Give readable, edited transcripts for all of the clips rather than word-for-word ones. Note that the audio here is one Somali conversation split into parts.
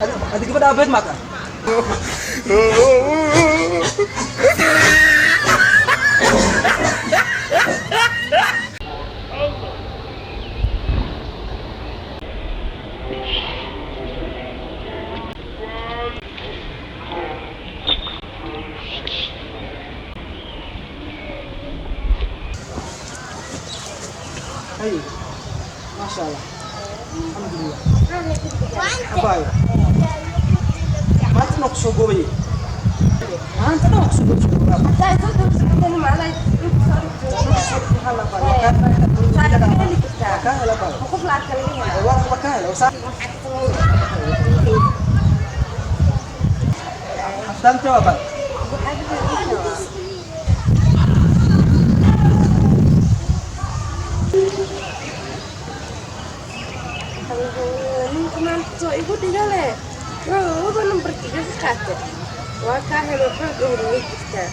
Adik gabadha aabeed maa tahay? Ayo, masya Allah, alhamdulillah. Apa ya? Macam nak subuh ni? Macam nak subuh? Saya tu sebenarnya malah itu Hala apa? Saya ini kita. Makan hala apa? Aku pelan kali ini. Orang makan hala. Usah. Afdan tu apa? Ini kemana? So ibu tinggal le. Oh, belum pergi ke kata. Wakah hello pergi ni kita.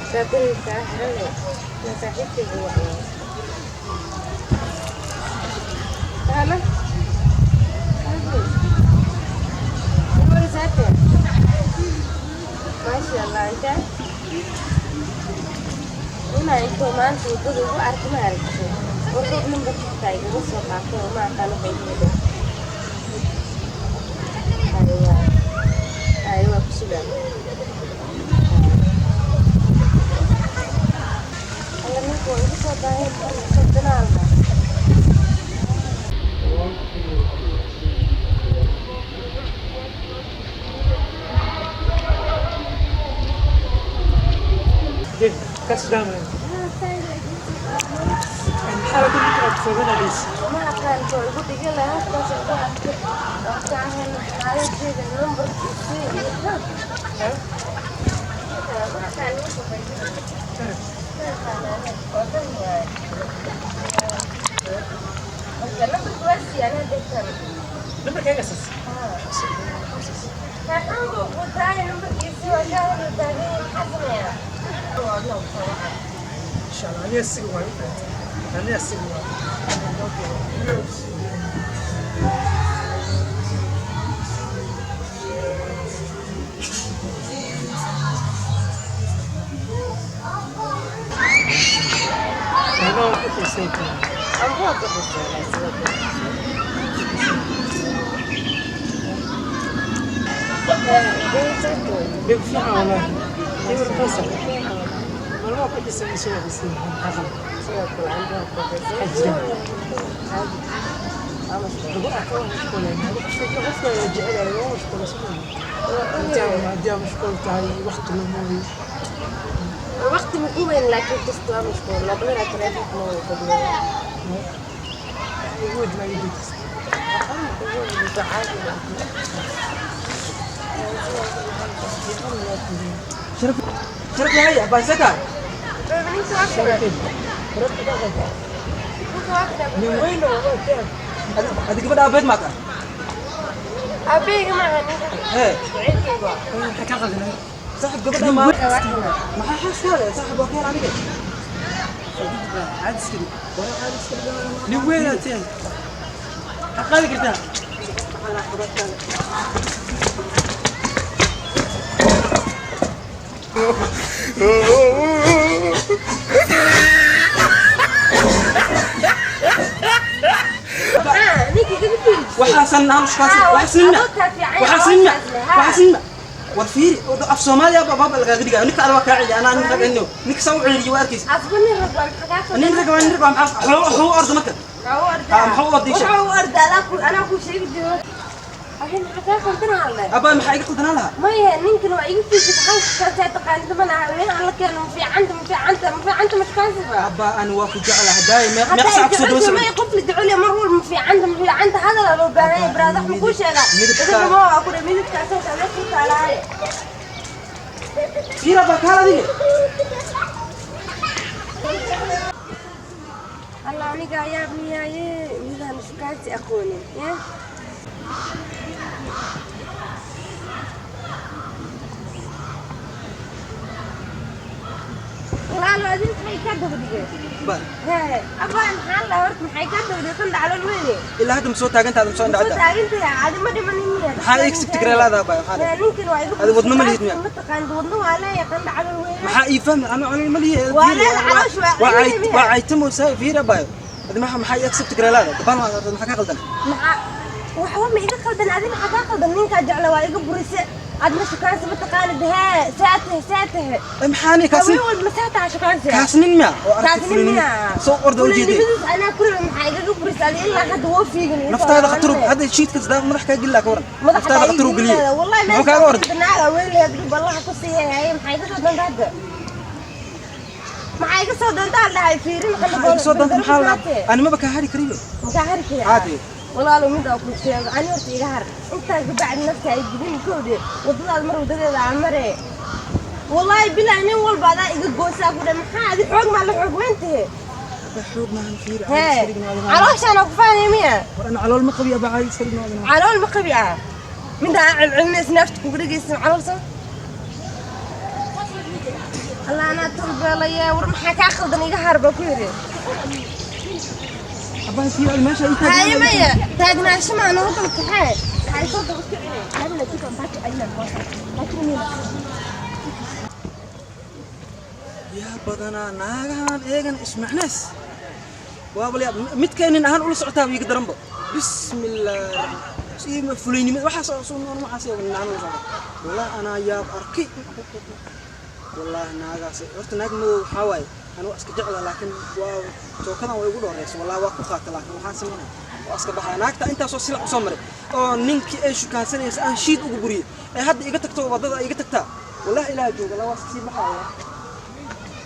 Tapi kita hello. Nasa itu buat. Halo. Umur satu. Masya Allah ya. Una itu mantu itu dulu arti merek. Untuk nombor kita itu siapa yang makan begitu. Ayo aku sudah. Alam ko itu dahil sa kanal. Did kas dama. Ano din ka sa galis? Makan ko ibu tinggal lah kasi ko kahan ayo sih nomor itu. Makan ko Karena berdua sih anak dekat. Nomor kaya kasas. Karena aku putra yang begitu aja dari hatinya. Inshallah, ni asigwa. Ani asigwa. Ano ko kasi ito? Aku aku betul. Big fiha wala. Ayun kasi. Malo ko kasi sa siya kasi. Hakan. Lugu ako mashkula. Shukla qofka jecel yahay waa mashkula soo. Inta mashkul tahay waqti lumay. وقت مكوين لكن تستوى مشكور لا بلا تريد مو قبل Wood na yun. Sharaf yahay, apa sekat? Yung way na wala. Adik gabadha aabeed maa tahay? أبي كمان Eh, Kakakal na. saaxib gabadha maa? Maxaa xaaskaada? Saaxib waa keen aniga. Aad iskiri. Ni way na teen. Aqaali kartaa. نيجي كده Waxaasan aan shaqaasi. Waxaasinna. War fiiri, af Soomaaliya baba laga dhigaa. Ninka alwa ka cili anaa nin ragayno. Ninka soo ciliyo warkiis. أصبني رجال حاجات Nin raga maxuu ordo marka? Maxuu ordisha? ورد أنا أكو شيء بدي الحين حاجات كنتنا على Aba maxay iga qodana laha? ما هي نمكن وعيك في تتحول تتقال زمان وين على كانوا في عندهم مش كاسبة Aba aan waa ku jeclahay daay meeqa ku soo doosan. ما يقف لي دعوا لي مرة في عند هذا لو بني براد أحنا كل شيء إذا ما أقول مين كاسة أنا كنت على هاي Fiira ba kala dige. الله أنا جاي ابني يا إذا مش كاسة أخوني يا لا لا دي maxay ka dawdigay Ba. abaan xalla horta maxay ka dawdigay kan dhaclo weeye Ilaa hadda ma soo taagan tahay soo soo dhacda. taagintay aad ma dhimanin miyaa maxaa iga sigti kare laada baa maxaa ninkan waa iga hada wadno ma lihid miya ma taqaan wadno waa la yaqaan calool weyn maxaa ii fahmi ana calool ma lihid waa aytamo say fiira baa hada maxaa iga sigti kare laada dabaan maxaa ka qaldan waxba ma iga qaldan adina maxaa ka qaldan ninka jecla waa iga burise adna shukaansi ma taqaanid hee saate maxaani kaasi wal masaata shukaansi kaasnin miya oo aragti soo ordo ujeeday ana kullu maxaa iga burise ali ilaa hadda waa fiigan naftaada khatar hada shiidka sida madax ka gilaa ka waran naftaada khatar u galiye wallahi ma ka waran naaga weelay dib Allah ku siiyay maxaa iga soo dandaada maxaa iga soo dandaada dhahay fiirin qalbiga soo dandaada maxaa la ani ma baka hari kariyo ma ka hari kariyo caadi والله لو مين أكل شيء أنا ورت إيجار أنت بعد نفسك يجيبين كودي وطلع المرة وده عمره والله بالله إني أول بعد يجي جوزك وده محاد حق مع الحق وأنت حق مع الفير علاش أنا كفاني مية أنا على المقبي أبغى عايز سرنا على المقبي من ده الناس نفتك وكده جسم على الصوت الله أنا تربى ليا ورمحك أخذني جهر بكيري أبغى في المشي هاي مية تاجنا شمع نوض الكحات هاي صوت بكيري هذا اللي كنت باكي أيام لكن يا بدنا ناقان إيجن اسمع ناس وابلي متكينين أهان أول صعتها ويقدر نبض بسم الله شيء مفليني وحاس أصلا ما حاسس إن أنا والله أنا يا أركي والله ناقاس عرفت ناقمو حواي أنا أسك جعل لكن واو توكنا ويقولوا الرئيس والله واقف خاطر لكن وحاسس منه وأسك بحر ناقتا أنت أصلا سلع صمري أو نينك إيش كان سنة أنا شيد أقبري هاد إجتك تو بدأ إجتك تا والله إلى جوج الله واسك سير بحاله